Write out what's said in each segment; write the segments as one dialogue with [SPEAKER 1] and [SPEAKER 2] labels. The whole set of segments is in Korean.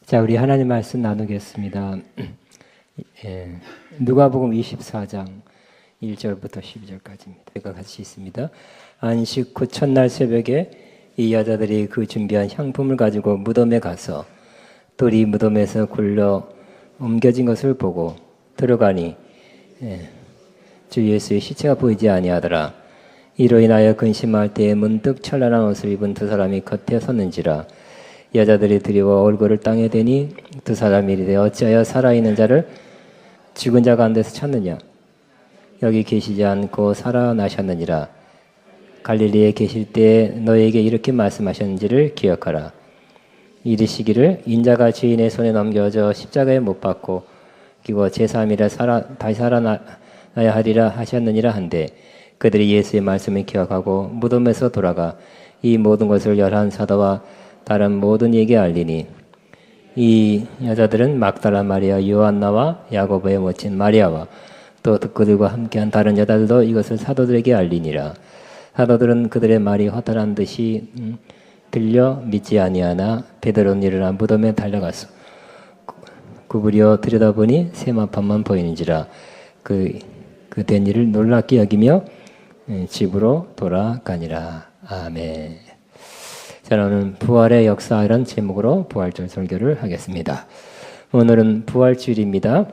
[SPEAKER 1] 자, 우리 하나님 말씀 나누겠습니다. 누가복음 24장 1절부터 12절까지입니다. 우리가 같이 있습니다. 안식 후 첫날 새벽에 이 여자들이 그 준비한 향품을 가지고 무덤에 가서 돌이 무덤에서 굴러 옮겨진 것을 보고 들어가니 주 예수의 시체가 보이지 아니하더라. 이로 인하여 근심할 때에 문득 찬란한 옷을 입은 두 사람이 겉에 섰는지라. 여자들이 두려워 얼굴을 땅에 대니 두 사람이 이르되 어찌하여 살아있는 자를 죽은 자 가운데서 찾느냐. 여기 계시지 않고 살아나셨느니라. 갈릴리에 계실 때에 너에게 이렇게 말씀하셨는지를 기억하라. 이르시기를 인자가 죄인의 손에 넘겨져 십자가에 못 박고 그리고 제3일에 다시 살아나야 하리라 하셨느니라 한데 그들이 예수의 말씀을 기억하고 무덤에서 돌아가 이 모든 것을 11 사도와 다른 모든 이에게 알리니 이 여자들은 막달라 마리아, 요한나와 야고보의 모친 마리아와 또 그들과 함께한 다른 여자들도 이것을 사도들에게 알리니라. 사도들은 그들의 말이 허탄한 듯이 들려 믿지 아니하나 베드로는 일어나 무덤에 달려가서 구부려 들여다보니 세마판만 보이는지라. 그 된 일을 놀랍게 여기며 집으로 돌아가니라. 아멘. 저는 부활의 역사 이런 제목으로 부활절 설교를 하겠습니다. 오늘은 부활주일입니다.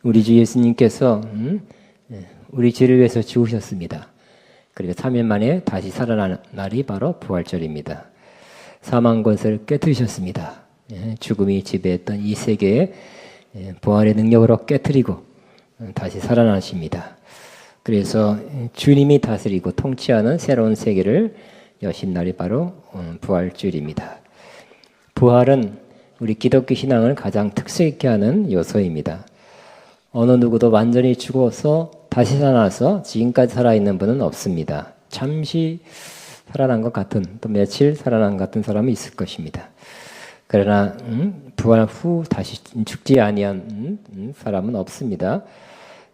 [SPEAKER 1] 우리 주 예수님께서 우리 죄를 위해서 죽으셨습니다. 그리고 3일 만에 다시 살아나는 날이 바로 부활절입니다. 사망 권세를 깨뜨리셨습니다. 죽음이 지배했던 이 세계에 부활의 능력으로 깨뜨리고 다시 살아나십니다. 그래서 주님이 다스리고 통치하는 새로운 세계를 여신 날이 바로 부활주일입니다. 부활은 우리 기독교 신앙을 가장 특색 있게 하는 요소입니다. 어느 누구도 완전히 죽어서 다시 살아나서 지금까지 살아있는 분은 없습니다. 잠시 살아난 것 같은, 또 며칠 살아난 것 같은 사람이 있을 것입니다. 그러나 부활 후 다시 죽지 아니한 사람은 없습니다.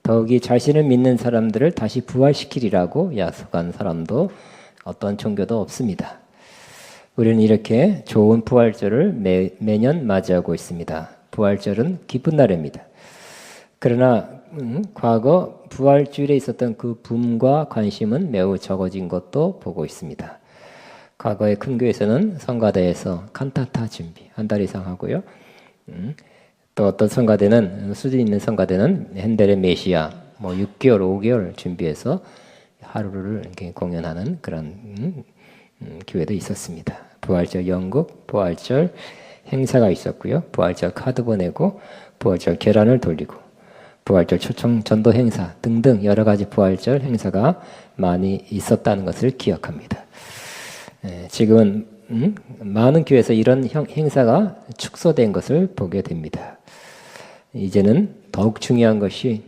[SPEAKER 1] 더욱이 자신을 믿는 사람들을 다시 부활시키리라고 약속한 사람도 어떤 종교도 없습니다. 우리는 이렇게 좋은 부활절을 매년 맞이하고 있습니다. 부활절은 기쁜 날입니다. 그러나 과거 부활주일에 있었던 그 붐과 관심은 매우 적어진 것도 보고 있습니다. 과거의 큰 교회에서는 성가대에서 칸타타 준비 한 달 이상 하고요. 또 어떤 성가대는 수준 있는 성가대는 핸델의 메시아 6개월, 5개월 준비해서 하루를 이렇게 공연하는 그런 교회도 있었습니다. 부활절 연극, 부활절 행사가 있었고요. 부활절 카드 보내고 부활절 계란을 돌리고 부활절 초청 전도 행사 등등 여러 가지 부활절 행사가 많이 있었다는 것을 기억합니다. 지금은 많은 교회에서 이런 행사가 축소된 것을 보게 됩니다. 이제는 더욱 중요한 것이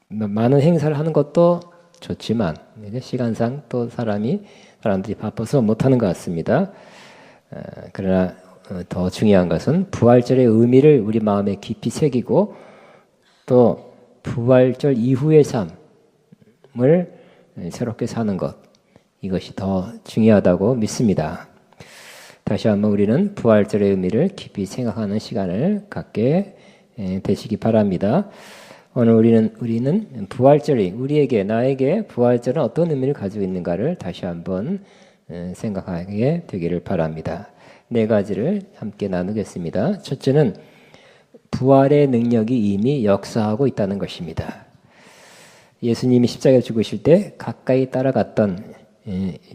[SPEAKER 1] 많은 행사를 하는 것도 좋지만 시간상 또 사람들이 바빠서 못하는 것 같습니다. 그러나 더 중요한 것은 부활절의 의미를 우리 마음에 깊이 새기고 또 부활절 이후의 삶을 새롭게 사는 것, 이것이 더 중요하다고 믿습니다. 다시 한번 우리는 부활절의 의미를 깊이 생각하는 시간을 갖게 되시기 바랍니다. 오늘 우리는 부활절이 나에게 부활절은 어떤 의미를 가지고 있는가를 다시 한번 생각하게 되기를 바랍니다. 4가지를 함께 나누겠습니다. 첫째는 부활의 능력이 이미 역사하고 있다는 것입니다. 예수님이 십자가에 죽으실 때 가까이 따라갔던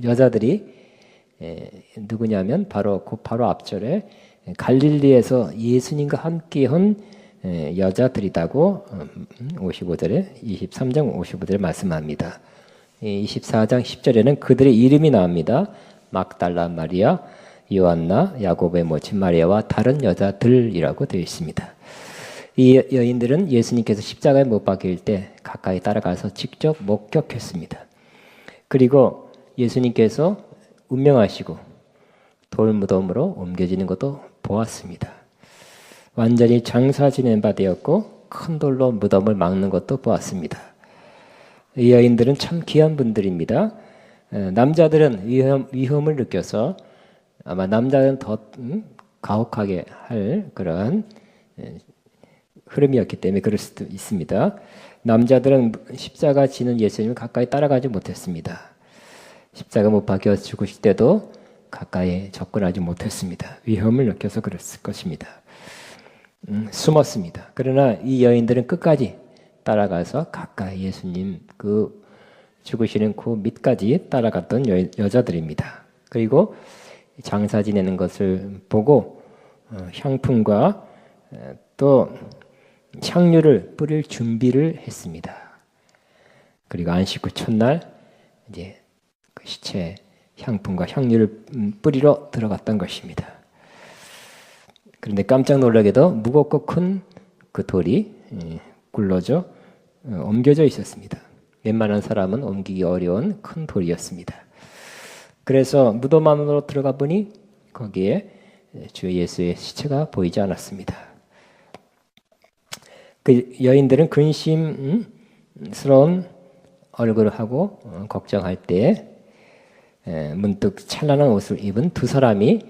[SPEAKER 1] 여자들이 누구냐면 바로 앞절에 갈릴리에서 예수님과 함께 한 여자들이라고 55절에 23장 55절에 말씀합니다. 24장 10절에는 그들의 이름이 나옵니다. 막달라 마리아, 요한나, 야고보의 모친 마리아와 다른 여자들이라고 되어 있습니다. 이 여인들은 예수님께서 십자가에 못 박힐 때 가까이 따라가서 직접 목격했습니다. 그리고 예수님께서 운명하시고 돌무덤으로 옮겨지는 것도 보았습니다. 완전히 장사 지낸 바 되었고 큰 돌로 무덤을 막는 것도 보았습니다. 이 여인들은 참 귀한 분들입니다. 남자들은 위험을 느껴서 아마 남자는 더 가혹하게 할 그런 흐름이었기 때문에 그럴 수도 있습니다. 남자들은 십자가 지는 예수님을 가까이 따라가지 못했습니다. 십자가 못 박혀 죽으실 때도 가까이 접근하지 못했습니다. 위험을 느껴서 그랬을 것입니다. 숨었습니다. 그러나 이 여인들은 끝까지 따라가서 가까이 예수님 그 죽으시는 그 밑까지 따라갔던 여자들입니다. 그리고 장사 지내는 것을 보고 향품과 또 향유를 뿌릴 준비를 했습니다. 그리고 안식 후 첫날 이제 그 시체 향품과 향유를 뿌리러 들어갔던 것입니다. 그런데 깜짝 놀라게도 무겁고 큰 그 돌이 굴러져 옮겨져 있었습니다. 웬만한 사람은 옮기기 어려운 큰 돌이었습니다. 그래서 무덤 안으로 들어가 보니 거기에 주 예수의 시체가 보이지 않았습니다. 그 여인들은 근심스러운 얼굴을 하고 걱정할 때 문득 찬란한 옷을 입은 두 사람이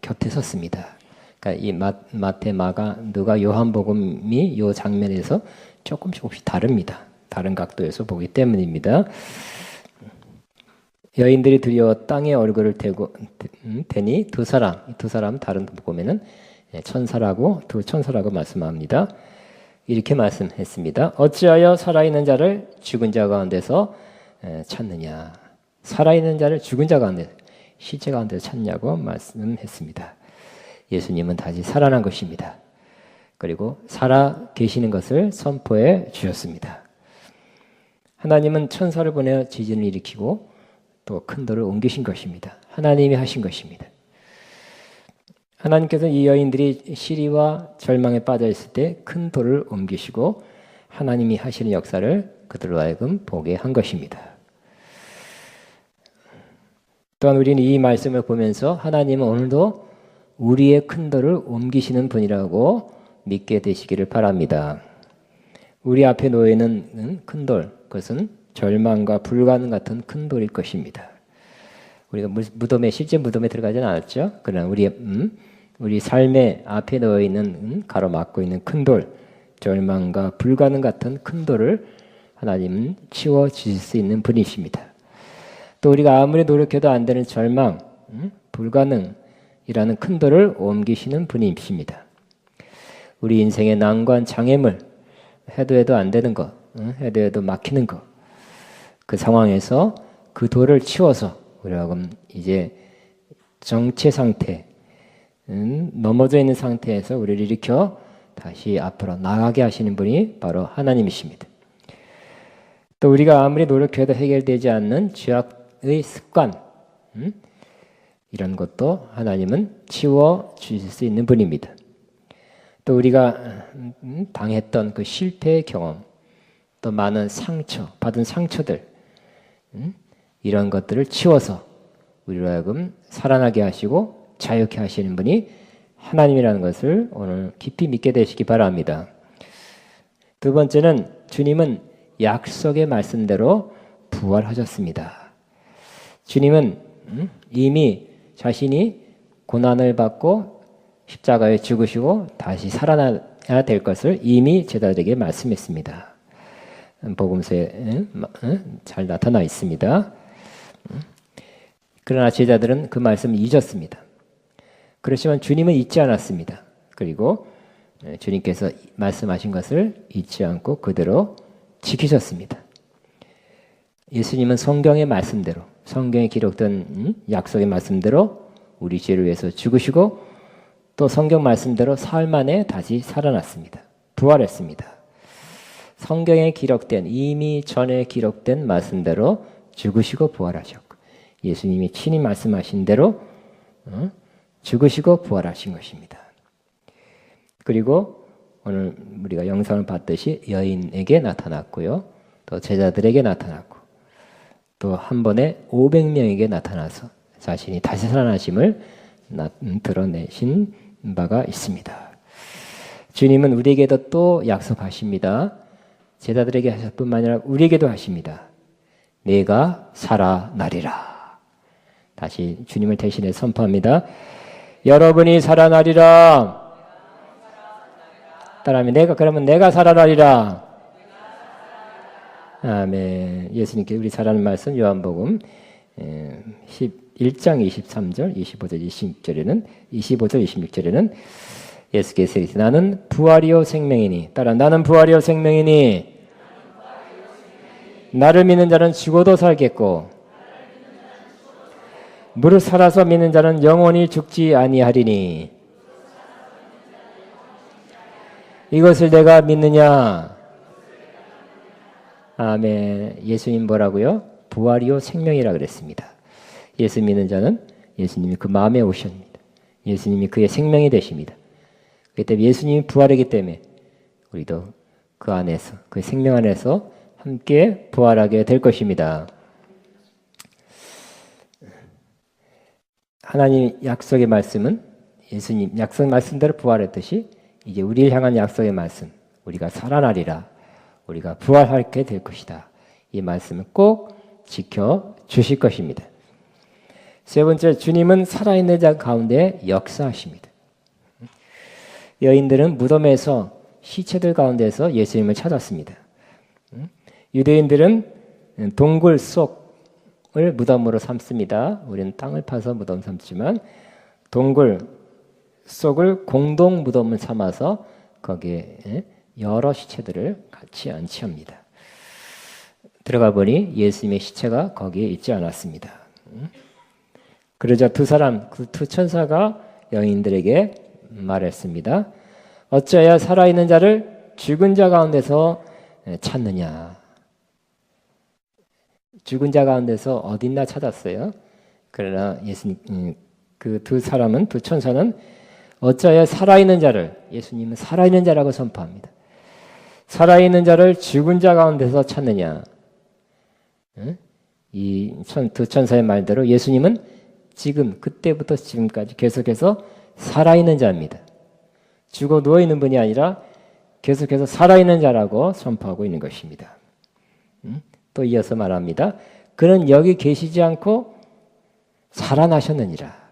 [SPEAKER 1] 곁에 섰습니다. 그러니까 이 마태, 마가, 누가, 요한복음이 이 장면에서 조금씩 다릅니다. 다른 각도에서 보기 때문입니다. 여인들이 두려워 땅에 얼굴을 대니 두 사람 다른 복음에는 천사라고 두 천사라고 말씀합니다. 이렇게 말씀했습니다. 어찌하여 살아있는 자를 죽은 자 가운데서 찾느냐. 살아있는 자를 죽은 자 가운데 시체 가운데서 찾냐고 말씀했습니다. 예수님은 다시 살아난 것입니다. 그리고 살아 계시는 것을 선포해 주셨습니다. 하나님은 천사를 보내어 지진을 일으키고 또 큰 돌을 옮기신 것입니다. 하나님이 하신 것입니다. 하나님께서 이 여인들이 시리와 절망에 빠져 있을 때 큰 돌을 옮기시고 하나님이 하시는 역사를 그들로 하여금 보게 한 것입니다. 또한 우리는 이 말씀을 보면서 하나님은 오늘도 우리의 큰 돌을 옮기시는 분이라고 믿게 되시기를 바랍니다. 우리 앞에 놓여 있는 큰 돌, 그것은 절망과 불가능 같은 큰 돌일 것입니다. 우리가 실제 무덤에 들어가지는 않았죠. 그러나 우리 삶의 앞에 놓여 있는 가로막고 있는 큰 돌, 절망과 불가능 같은 큰 돌을 하나님은 치워 주실 수 있는 분이십니다. 또 우리가 아무리 노력해도 안 되는 절망, 불가능이라는 큰 돌을 옮기시는 분이십니다. 우리 인생의 난관, 장애물, 해도 안 되는 것, 해도 막히는 것, 그 상황에서 그 돌을 치워서 우리가 이제 정체 상태, 넘어져 있는 상태에서 우리를 일으켜 다시 앞으로 나가게 하시는 분이 바로 하나님이십니다. 또 우리가 아무리 노력해도 해결되지 않는 죄악의 습관, 이런 것도 하나님은 치워 주실 수 있는 분입니다. 또 우리가 당했던 그 실패의 경험, 또 많은 받은 상처들, 이런 것들을 치워서 우리로 하여금 살아나게 하시고 자유케 하시는 분이 하나님이라는 것을 오늘 깊이 믿게 되시기 바랍니다. 두 번째는 주님은 약속의 말씀대로 부활하셨습니다. 주님은 이미 자신이 고난을 받고 십자가에 죽으시고 다시 살아나야 될 것을 이미 제자들에게 말씀했습니다. 복음서에 잘 나타나 있습니다. 그러나 제자들은 그 말씀을 잊었습니다. 그렇지만 주님은 잊지 않았습니다. 그리고 주님께서 말씀하신 것을 잊지 않고 그대로 지키셨습니다. 예수님은 성경의 말씀대로, 성경에 기록된 약속의 말씀대로 우리 죄를 위해서 죽으시고 또 성경 말씀대로 사흘 만에 다시 살아났습니다. 부활했습니다. 성경에 기록된, 이미 전에 기록된 말씀대로 죽으시고 부활하셨고 예수님이 친히 말씀하신 대로 죽으시고 부활하신 것입니다. 그리고 오늘 우리가 영상을 봤듯이 여인에게 나타났고요. 또 제자들에게 나타났고 또 한 번에 500명에게 나타나서 자신이 다시 살아나심을 드러내신 바가 있습니다. 주님은 우리에게도 또 약속하십니다. 제자들에게 하실 뿐만 아니라 우리에게도 하십니다. 내가 살아나리라. 다시 주님을 대신해 선포합니다. 여러분이 살아나리라. 따라하면 그러면 내가 살아나리라. 아멘. 예수님께 우리 잘 아는 말씀 요한복음 11장 23절, 25절, 26절에는 예수께서 이르시되 나는 부활이요 생명이니. 따라 나는 부활이요 생명이니. 나를 믿는 자는 죽어도 살겠고 무릇 살아서 믿는 자는 영원히 죽지 아니하리니. 이것을 내가 믿느냐? 아멘. 예수님 뭐라고요? 부활이요 생명이라 그랬습니다. 예수 믿는 자는 예수님이 그 마음에 오십니다. 예수님이 그의 생명이 되십니다. 그렇기 때문에 예수님이 부활이기 때문에 우리도 그 안에서, 그 생명 안에서 함께 부활하게 될 것입니다. 하나님 약속의 말씀은 예수님 약속 말씀대로 부활했듯이 이제 우리를 향한 약속의 말씀, 우리가 살아나리라, 우리가 부활하게 될 것이다. 이 말씀을 꼭 지켜주실 것입니다. 세 번째, 주님은 살아있는 자 가운데 역사하십니다. 여인들은 무덤에서 시체들 가운데서 예수님을 찾았습니다. 유대인들은 동굴 속을 무덤으로 삼습니다. 우리는 땅을 파서 무덤 삼지만 동굴 속을 공동 무덤을 삼아서 거기에 여러 시체들을 같이 안치합니다. 들어가 보니 예수님의 시체가 거기에 있지 않았습니다. 그러자 그 두 천사가 여인들에게 말했습니다. 어찌하여 살아있는 자를 죽은 자 가운데서 찾느냐? 죽은 자 가운데서 어딨나 찾았어요. 그러나 예수님 그 두 천사는 어찌하여 살아있는 자를, 예수님은 살아있는 자라고 선포합니다. 살아있는 자를 죽은 자 가운데서 찾느냐? 이 두 천사의 말대로 예수님은 지금 그때부터 지금까지 계속해서 살아있는 자입니다. 죽어 누워있는 분이 아니라 계속해서 살아있는 자라고 선포하고 있는 것입니다. 또 이어서 말합니다. 그는 여기 계시지 않고 살아나셨느니라.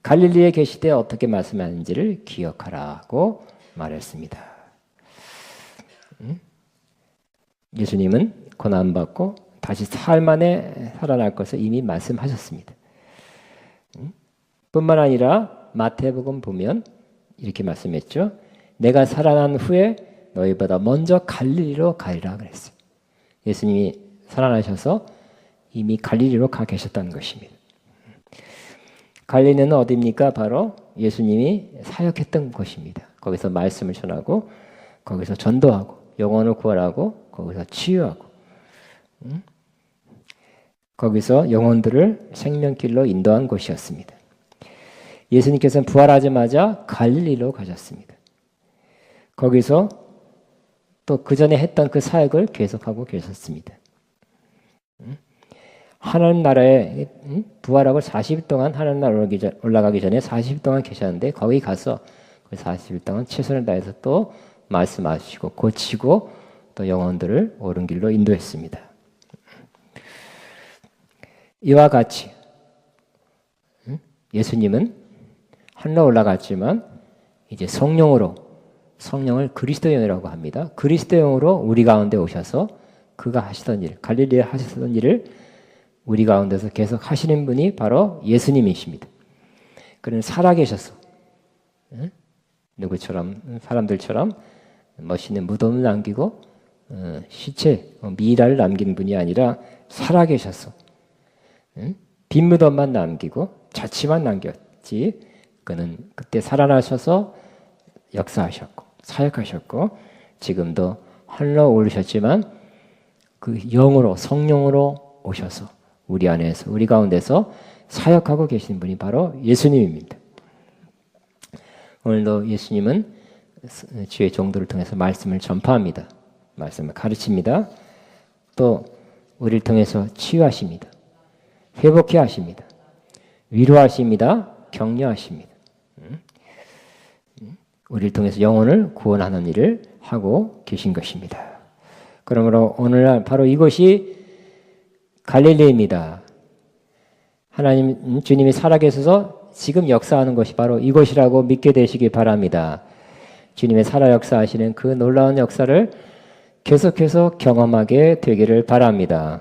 [SPEAKER 1] 갈릴리에 계실 때 어떻게 말씀하는지를 기억하라고 말했습니다. 예수님은 고난받고 다시 사흘 만에 살아날 것을 이미 말씀하셨습니다. 뿐만 아니라 마태복음 보면 이렇게 말씀했죠. 내가 살아난 후에 너희보다 먼저 갈릴리로 가리라 그랬어요. 예수님이 살아나셔서 이미 갈릴리로 가 계셨다는 것입니다. 갈릴리는 어디입니까? 바로 예수님이 사역했던 곳입니다. 거기서 말씀을 전하고 거기서 전도하고 영혼을 구원하고 거기서 치유하고 거기서 영혼들을 생명길로 인도한 곳이었습니다. 예수님께서는 부활하자마자 갈릴리로 가셨습니다. 거기서 또 그 전에 했던 그 사역을 계속하고 계셨습니다. 하나님 나라에 부활하고 40일 동안 하나님 나라 올라가기 전에 40일 동안 계셨는데 거기 가서 그 40일 동안 최선을 다해서 또 말씀하시고 고치고 또 영혼들을 옳은 길로 인도했습니다. 이와 같이 예수님은 하늘로 올라갔지만 이제 성령을 그리스도영이라고 합니다. 그리스도영으로 우리 가운데 오셔서 그가 하시던 일, 갈릴리에 하시던 일을 우리 가운데서 계속 하시는 분이 바로 예수님이십니다. 그는 살아계셔서 누구처럼 사람들처럼 멋있는 무덤을 남기고 시체, 미라를 남긴 분이 아니라 살아계셔서 빈 무덤만 남기고 자취만 남겼지. 그는 그때 살아나셔서 역사하셨고 사역하셨고 지금도 하늘로 오르셨지만 그 영으로 성령으로 오셔서 우리 안에서 우리 가운데서 사역하고 계신 분이 바로 예수님입니다. 오늘도 예수님은 주의 종들을 통해서 말씀을 전파합니다. 말씀을 가르칩니다. 또 우리를 통해서 치유하십니다. 회복해 하십니다. 위로하십니다. 격려하십니다. 우리를 통해서 영혼을 구원하는 일을 하고 계신 것입니다. 그러므로 오늘날 바로 이것이 갈릴리입니다. 하나님 주님이 살아계셔서 지금 역사하는 것이 바로 이것이라고 믿게 되시기 바랍니다. 주님의 살아 역사하시는 그 놀라운 역사를 계속해서 경험하게 되기를 바랍니다.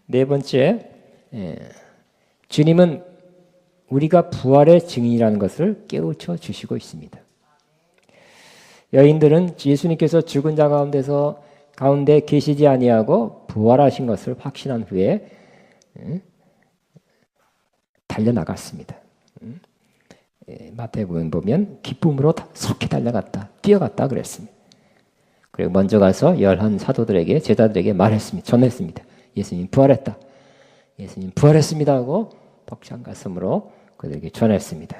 [SPEAKER 1] 네 번째, 주님은 우리가 부활의 증인이라는 것을 깨우쳐 주시고 있습니다. 여인들은 예수님께서 죽은 자 가운데 계시지 아니하고 부활하신 것을 확신한 후에 달려나갔습니다. 마태복음 보면 기쁨으로 속히 달려갔다, 뛰어갔다 그랬습니다. 그리고 먼저 가서 11 사도들에게, 제자들에게 말했습니다. 전했습니다. 예수님 부활했다. 예수님 부활했습니다 하고 벅찬 가슴으로 그들에게 전했습니다.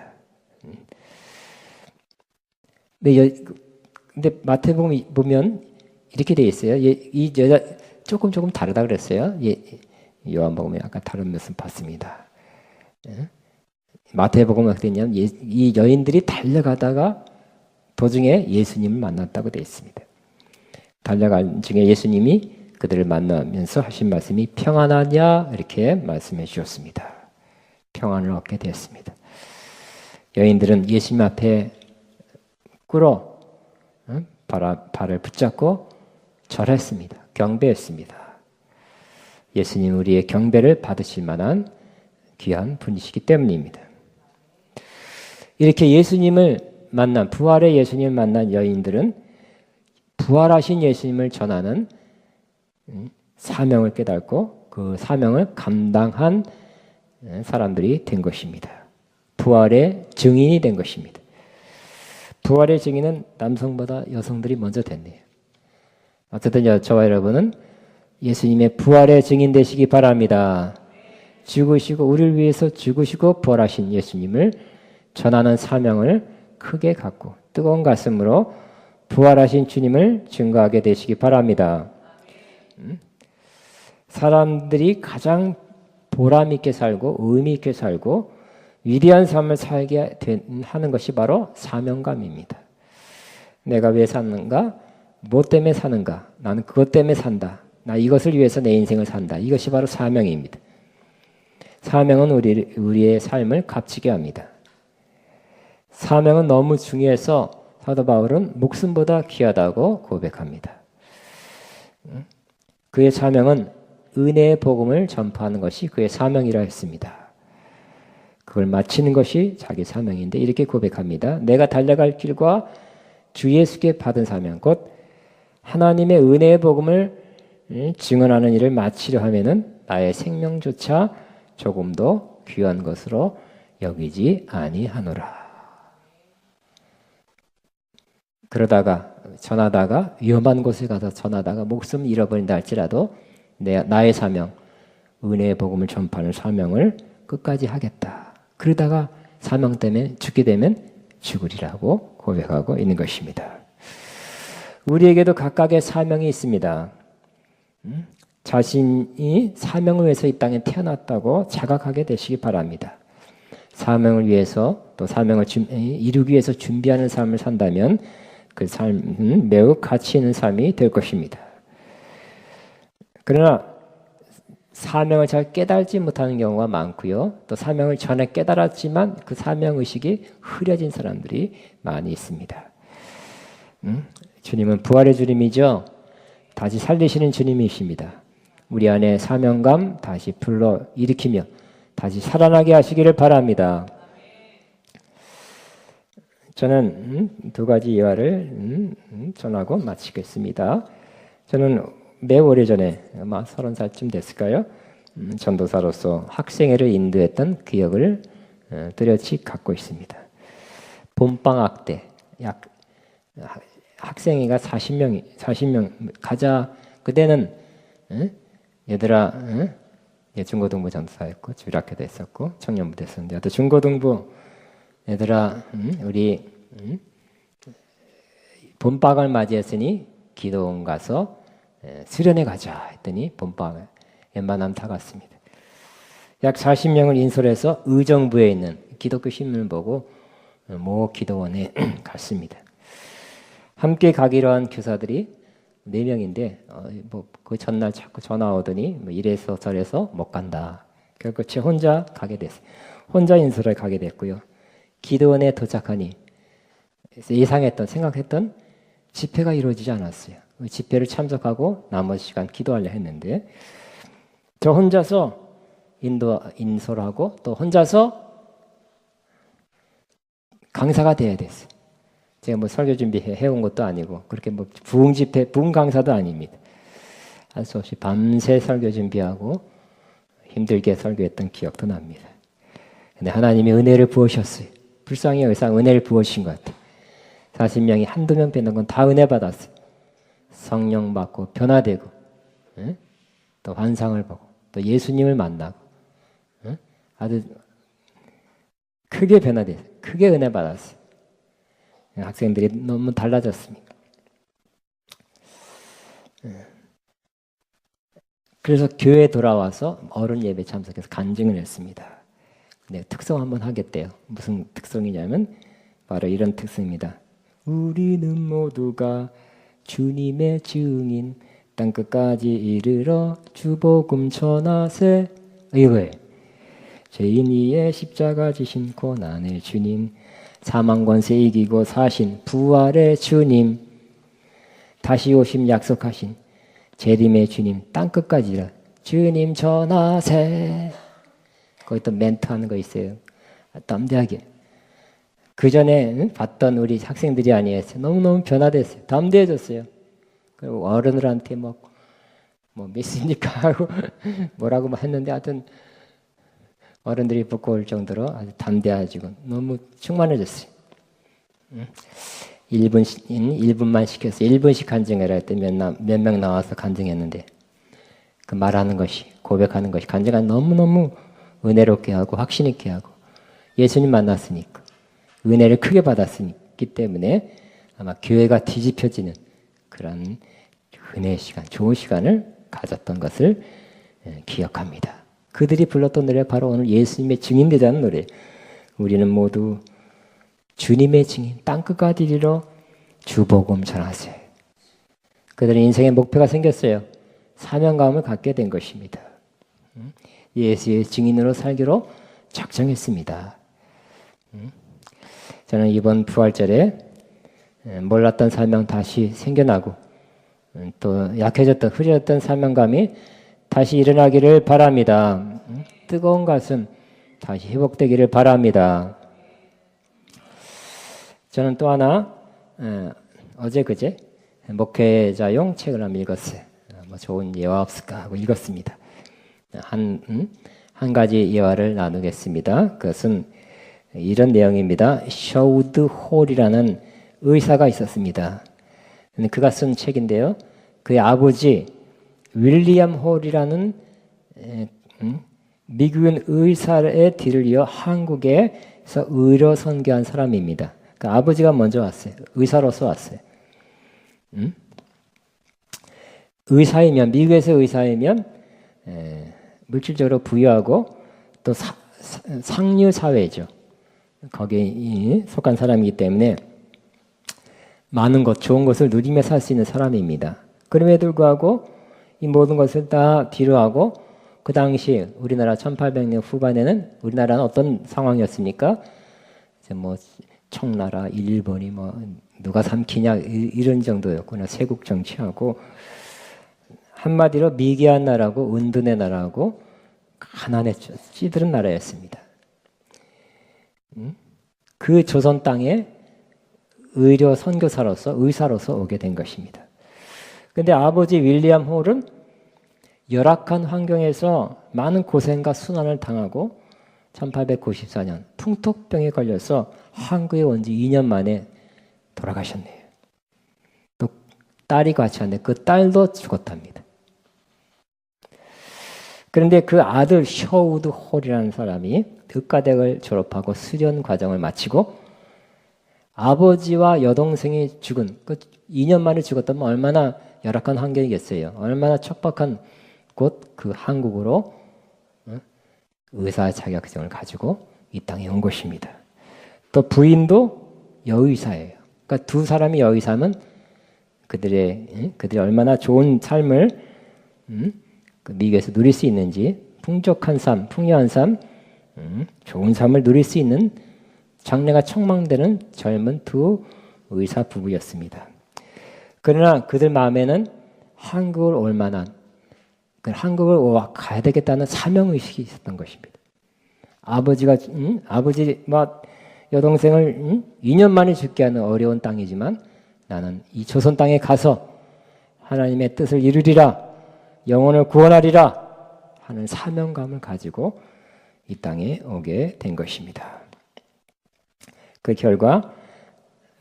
[SPEAKER 1] 근데 마태복음 보면 이렇게 돼 있어요. 이 여자 조금 다르다 그랬어요. 요한복음에 약간 다른 모습 봤습니다. 마태복음은 어떻게 되냐면 이 여인들이 달려가다가 도중에 예수님을 만났다고 되어 있습니다. 달려간 중에 예수님이 그들을 만나면서 하신 말씀이 평안하냐 이렇게 말씀해 주셨습니다. 평안을 얻게 되었습니다. 여인들은 예수님 앞에 꿇어 발을 붙잡고 절했습니다. 경배했습니다. 예수님 우리의 경배를 받으실 만한 귀한 분이시기 때문입니다. 이렇게 부활의 예수님을 만난 여인들은 부활하신 예수님을 전하는 사명을 깨닫고 그 사명을 감당한 사람들이 된 것입니다. 부활의 증인이 된 것입니다. 부활의 증인은 남성보다 여성들이 먼저 됐네요. 어쨌든 저와 여러분은 예수님의 부활의 증인 되시기 바랍니다. 우리를 위해서 죽으시고 부활하신 예수님을 전하는 사명을 크게 갖고 뜨거운 가슴으로 부활하신 주님을 증거하게 되시기 바랍니다. 사람들이 가장 보람 있게 살고 의미 있게 살고 위대한 삶을 살게 하는 것이 바로 사명감입니다. 내가 왜 사는가? 뭐 때문에 사는가? 나는 그것 때문에 산다. 나 이것을 위해서 내 인생을 산다. 이것이 바로 사명입니다. 사명은 우리의 삶을 값지게 합니다. 사명은 너무 중요해서 사도 바울은 목숨보다 귀하다고 고백합니다. 그의 사명은 은혜의 복음을 전파하는 것이 그의 사명이라 했습니다. 그걸 마치는 것이 자기 사명인데 이렇게 고백합니다. 내가 달려갈 길과 주 예수께 받은 사명 곧 하나님의 은혜의 복음을 증언하는 일을 마치려 하면은 나의 생명조차 조금도 귀한 것으로 여기지 아니하노라. 그러다가 전하다가 위험한 곳에 가서 전하다가 목숨 잃어버린다 할지라도 나의 사명, 은혜의 복음을 전파하는 사명을 끝까지 하겠다. 그러다가 사명 때문에 죽게 되면 죽으리라고 고백하고 있는 것입니다. 우리에게도 각각의 사명이 있습니다. 자신이 사명을 위해서 이 땅에 태어났다고 자각하게 되시기 바랍니다. 사명을 위해서 또 사명을 이루기 위해서 준비하는 삶을 산다면 그 삶은 매우 가치 있는 삶이 될 것입니다. 그러나 사명을 잘 깨달지 못하는 경우가 많고요. 또 사명을 전에 깨달았지만 그 사명의식이 흐려진 사람들이 많이 있습니다. 주님은 부활의 주님이죠. 다시 살리시는 주님이십니다. 우리 안에 사명감 다시 불러일으키며 다시 살아나게 하시기를 바랍니다. 저는 두 가지 예화를 전하고 마치겠습니다. 저는 매우 오래전에 아마 30살쯤 됐을까요? 전도사로서 학생회를 인도했던 기억을 뚜렷이 갖고 있습니다. 봄방학 때 약 학생회가 40명 가자. 그때는 얘들아 중고등부 전도사였고 주일학교도 했었고 청년부도 했었는데 또 중고등부 얘들아 우리 봄방학을 맞이했으니 기도원 가서 수련회 가자 했더니 봄방학을 웬만하면 다 갔습니다. 약 40명을 인솔해서 의정부에 있는 기독교 신문을 보고 모 기도원에 갔습니다. 함께 가기로 한 교사들이 4명인데 그 전날 자꾸 전화 오더니 이래서 저래서 못 간다. 결국 제 혼자 가게 됐어요. 혼자 인솔에 가게 됐고요. 기도원에 도착하니 예상했던 생각했던 집회가 이루어지지 않았어요. 집회를 참석하고 나머지 시간 기도하려 했는데 저 혼자서 인솔하고 또 혼자서 강사가 돼야 됐어요. 제가 뭐 설교 준비해온 것도 아니고 그렇게 뭐 부흥 집회, 부흥 강사도 아닙니다. 할 수 없이 밤새 설교 준비하고 힘들게 설교했던 기억도 납니다. 근데 하나님이 은혜를 부으셨어요. 불쌍히 여기서 은혜를 부으신 것 같아요. 40명이 한두 명 빼는 건 다 은혜 받았어요. 성령 받고 변화되고 또 환상을 보고 또 예수님을 만나고 아주 크게 변화돼서 크게 은혜 받았어요. 학생들이 너무 달라졌습니다. 그래서 교회에 돌아와서 어른 예배 참석해서 간증을 했습니다. 네, 특성 한번 하겠대요. 무슨 특성이냐면 바로 이런 특성입니다. 우리는 모두가 주님의 증인 땅끝까지 이르러 주복음 전하세. 이거예요. 죄인 위에 십자가 지신 고난의 주님, 사망 권세 이기고 사신 부활의 주님, 다시 오심 약속하신 재림의 주님, 땅끝까지 주님 전하세. 거기 또 멘트하는 거 있어요. 담대하게. 그 전에 봤던 우리 학생들이 아니었어요. 너무너무 변화됐어요. 담대해졌어요. 그리고 어른들한테 뭐 믿습니까? 하고 뭐라고 했는데 하여튼 어른들이 부끄러울 정도로 아주 담대해지고 너무 충만해졌어요. 1분만 시켜서 1분씩 간증해라 했더니 몇 명 나와서 간증했는데 그 말하는 것이, 고백하는 것이 간증은 너무너무 은혜롭게 하고 확신 있게 하고 예수님 만났으니까 은혜를 크게 받았기 때문에 아마 교회가 뒤집혀지는 그런 은혜의 시간, 좋은 시간을 가졌던 것을 기억합니다. 그들이 불렀던 노래 바로 오늘 예수님의 증인되자는 노래. 우리는 모두 주님의 증인, 땅끝까지 이르러 주복음 전하세요. 그들은 인생의 목표가 생겼어요. 사명감을 갖게 된 것입니다. 예수의 증인으로 살기로 작정했습니다. 저는 이번 부활절에 몰랐던 사명 다시 생겨나고 또 약해졌던 흐려졌던 사명감이 다시 일어나기를 바랍니다. 뜨거운 가슴 다시 회복되기를 바랍니다. 저는 또 하나 어제 그제 목회자용 책을 한번 읽었어요. 뭐 좋은 예화 없을까 하고 읽었습니다. 한 가지 예화를 나누겠습니다. 그것은 이런 내용입니다. 셔우드 홀이라는 의사가 있었습니다. 그가 쓴 책인데요. 그의 아버지 윌리엄 홀이라는 미국인 의사의 뒤를 이어 한국에서 의료 선교한 사람입니다. 그 아버지가 먼저 왔어요. 의사로서 왔어요. 의사이면 미국에서 의사이면 물질적으로 부유하고 또 상류 사회죠. 거기에 속한 사람이기 때문에 많은 것, 좋은 것을 누리며 살 수 있는 사람입니다. 그럼에도 불구하고 이 모든 것을 다 뒤로하고 그 당시 우리나라 1800년 후반에는 우리나라는 어떤 상황이었습니까? 이제 뭐 청나라, 일본이 뭐 누가 삼키냐 이런 정도였구나. 세국 정치하고 한마디로 미개한 나라고 은둔의 나라고 가난했죠. 찌들은 나라였습니다. 그 조선 땅에 의료 선교사로서 의사로서 오게 된 것입니다. 그런데 아버지 윌리엄 홀은 열악한 환경에서 많은 고생과 순환을 당하고 1894년 풍토병에 걸려서 한국에 온 지 2년 만에 돌아가셨네요. 또 딸이 같이 왔는데 그 딸도 죽었답니다. 그런데 그 아들 셔우드 홀이라는 사람이 의과대학을 졸업하고 수련 과정을 마치고 아버지와 여동생이 죽은 그 2년 만에 죽었다면 얼마나 열악한 환경이겠어요. 얼마나 척박한 곳 그 한국으로 의사 자격증을 가지고 이 땅에 온 것입니다. 또 부인도 여의사예요. 그러니까 두 사람이 여의사면 그들이 얼마나 좋은 삶을 그 미국에서 누릴 수 있는지 풍족한 삶, 풍요한 삶 좋은 삶을 누릴 수 있는 장래가 촉망되는 젊은 두 의사 부부였습니다. 그러나 그들 마음에는 한국을 올 만한, 한국을 가야 되겠다는 사명의식이 있었던 것입니다. 아버지 여동생을 2년 만에 죽게 하는 어려운 땅이지만 나는 이 조선 땅에 가서 하나님의 뜻을 이루리라, 영혼을 구원하리라 하는 사명감을 가지고 이 땅에 오게 된 것입니다. 그 결과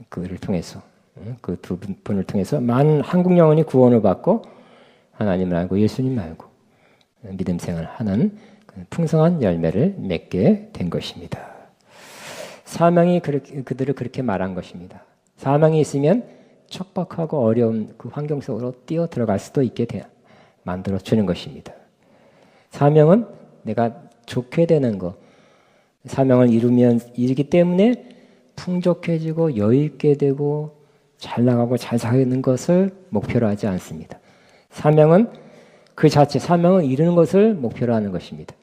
[SPEAKER 1] 그를 통해서, 그 두 분을 통해서 많은 한국 영혼이 구원을 받고 하나님을 알고 예수님 알고 믿음 생활하는 풍성한 열매를 맺게 된 것입니다. 사명이 그들을 그렇게 말한 것입니다. 사명이 있으면 척박하고 어려운 그 환경 속으로 뛰어 들어갈 수도 있게 만들어 주는 것입니다. 사명은 내가 좋게 되는 것, 사명을 이루기 때문에 풍족해지고 여유 있게 되고 잘 나가고 잘 사는 것을 목표로 하지 않습니다. 사명은 그 자체, 사명을 이루는 것을 목표로 하는 것입니다.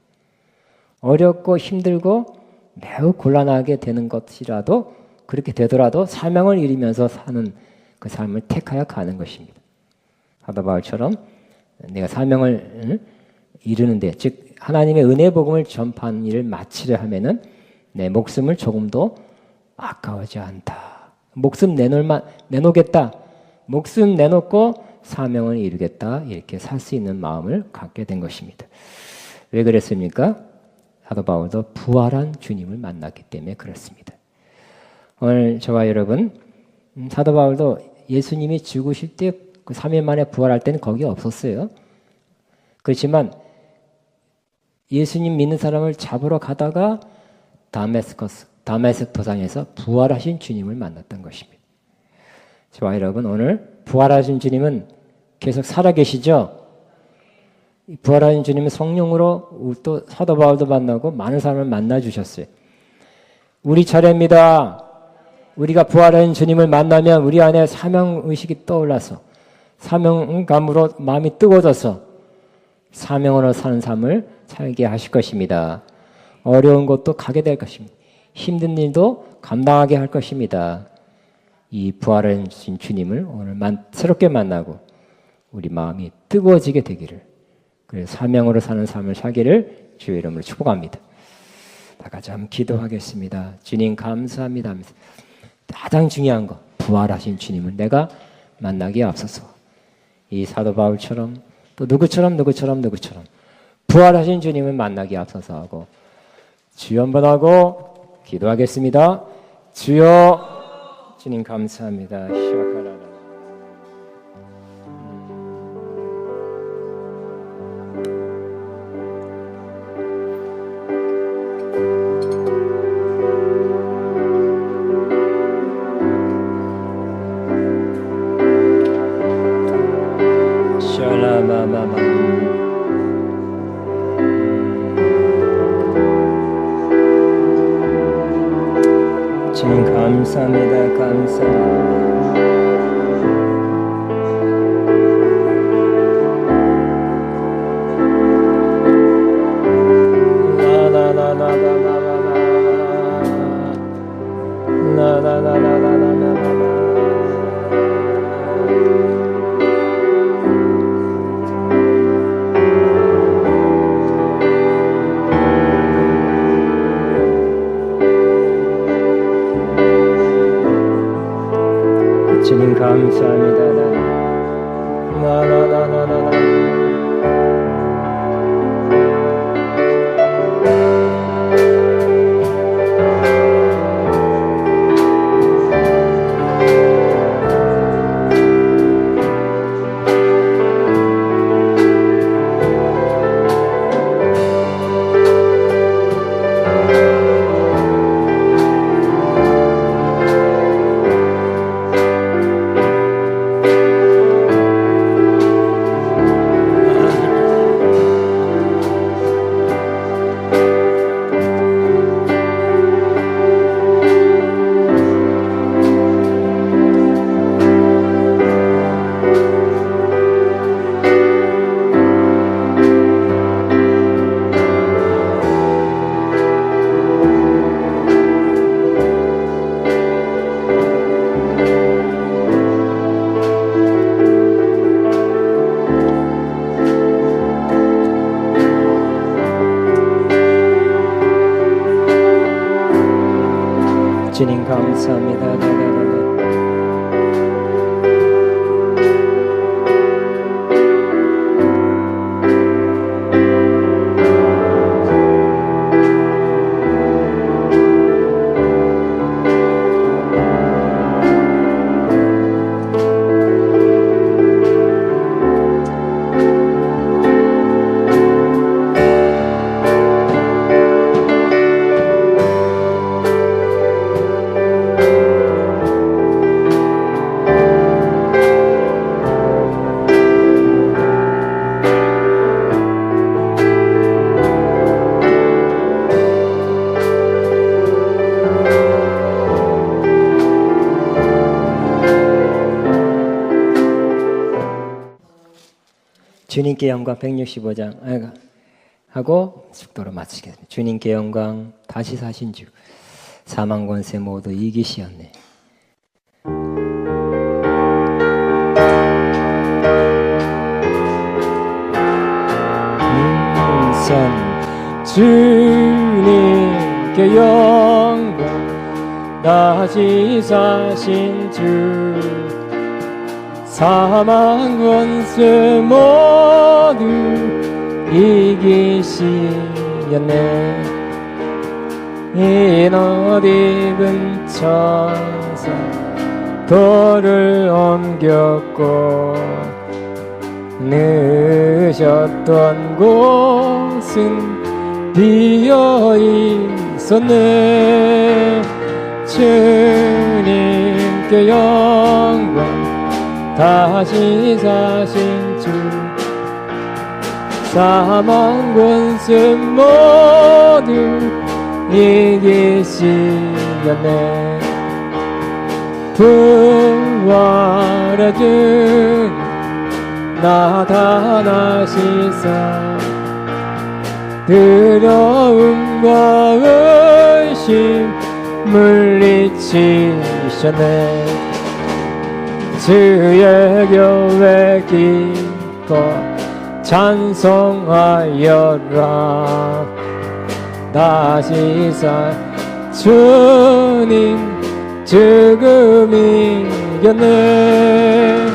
[SPEAKER 1] 어렵고 힘들고 매우 곤란하게 되는 것이라도, 그렇게 되더라도 사명을 이루면서 사는 그 삶을 택하여 가는 것입니다. 사도 바울처럼 내가 사명을 이루는데, 즉 하나님의 은혜 복음을 전파하는 일을 마치려 하면은 내 목숨을 조금도 아까워하지 않다. 목숨 내놓겠다. 목숨 내놓고 사명을 이루겠다. 이렇게 살 수 있는 마음을 갖게 된 것입니다. 왜 그랬습니까? 사도 바울도 부활한 주님을 만났기 때문에 그렇습니다. 오늘 저와 여러분, 사도 바울도 예수님이 죽으실 때 그 3일 만에 부활할 때는 거기 없었어요. 그렇지만 예수님 믿는 사람을 잡으러 가다가 다메섹 도상에서 부활하신 주님을 만났던 것입니다. 저와 여러분, 오늘 부활하신 주님은 계속 살아계시죠? 부활하신 주님은 성령으로 또 사도 바울도 만나고 많은 사람을 만나 주셨어요. 우리 차례입니다. 우리가 부활하신 주님을 만나면 우리 안에 사명의식이 떠올라서 사명감으로 마음이 뜨거워져서 사명으로 사는 삶을 살게 하실 것입니다. 어려운 곳도 가게 될 것입니다. 힘든 일도 감당하게 할 것입니다. 이 부활하신 주님을 오늘 새롭게 만나고 우리 마음이 뜨거워지게 되기를, 그래서 사명으로 사는 삶을 살기를 주의 이름으로 축복합니다. 다 같이 한번 기도하겠습니다. 주님 감사합니다 하면서 가장 중요한 거, 부활하신 주님을 내가 만나기에 앞서서 이 사도 바울처럼 또 누구처럼 부활하신 주님을 만나기에 앞서서 하고 주여 한번 하고 기도하겠습니다. 주여, 주님 감사합니다. 시작하라. 주님 감사합니다. 주님 감사합니다. 주님 감사합니다. 주님께 영광 165장 하고 축도로 마치겠습니다. 주님께 영광 다시 사신 주 사망 권세 모두 이기시었네. 주님께 영광 다시 사신 주 사망 권세 모두 이기시었네. 인옷 입은 천사 돌을 옮겼고 늦었던 곳은 비어 있었네. 주님께 영광 다시 사신 주 사망 권세 모두 이기시었네. 부활의 주 나타나시사 두려움과 의심 물리치셨네. 주의 교회 기뻐 찬송하여라. 다시 사 주님 죽음 이겼네.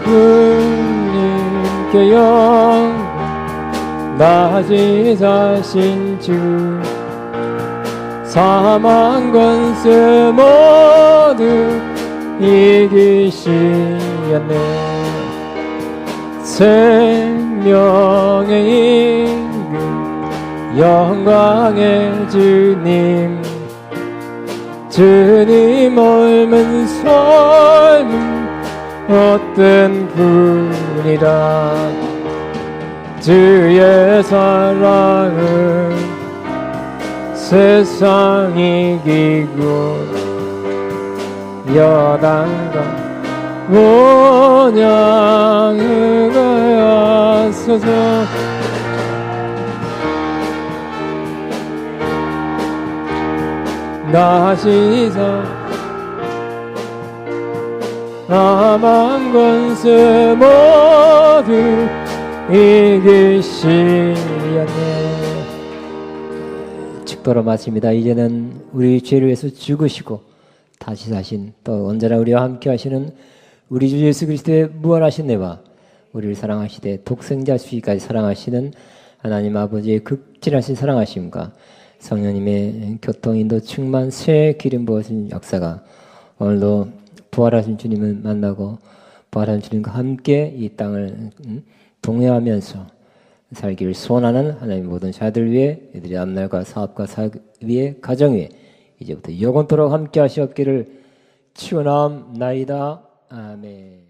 [SPEAKER 1] 주님께 영광 다시 사신 주 사망 권세 모두 이기시었네. 생명의 임금 영광의 주님 주님 옮은 삶은 어떤 분이라. 주의 사랑은 세상 이기고 여단과 온양을 하소서. 다시서 사망 권세 모두 이기시었네. 축도로 마칩니다. 이제는 우리 죄를 위해서 죽으시고 다시 사신 또 언제나 우리와 함께 하시는 우리 주 예수 그리스도의 무한하신 은혜와 우리를 사랑하시되 독생자 주기까지 사랑하시는 하나님 아버지의 극진하신 사랑하심과 성령님의 교통인도 충만 새 기름 부어진 역사가 오늘도 부활하신 주님을 만나고 부활하신 주님과 함께 이 땅을 동행하면서 살기를 소원하는 하나님의 모든 자들 위해 이들의 앞날과 사업과 사역 위에 가정 위에 이제부터 영원토록 함께 하시옵기를 축원하옵나이다. 아멘.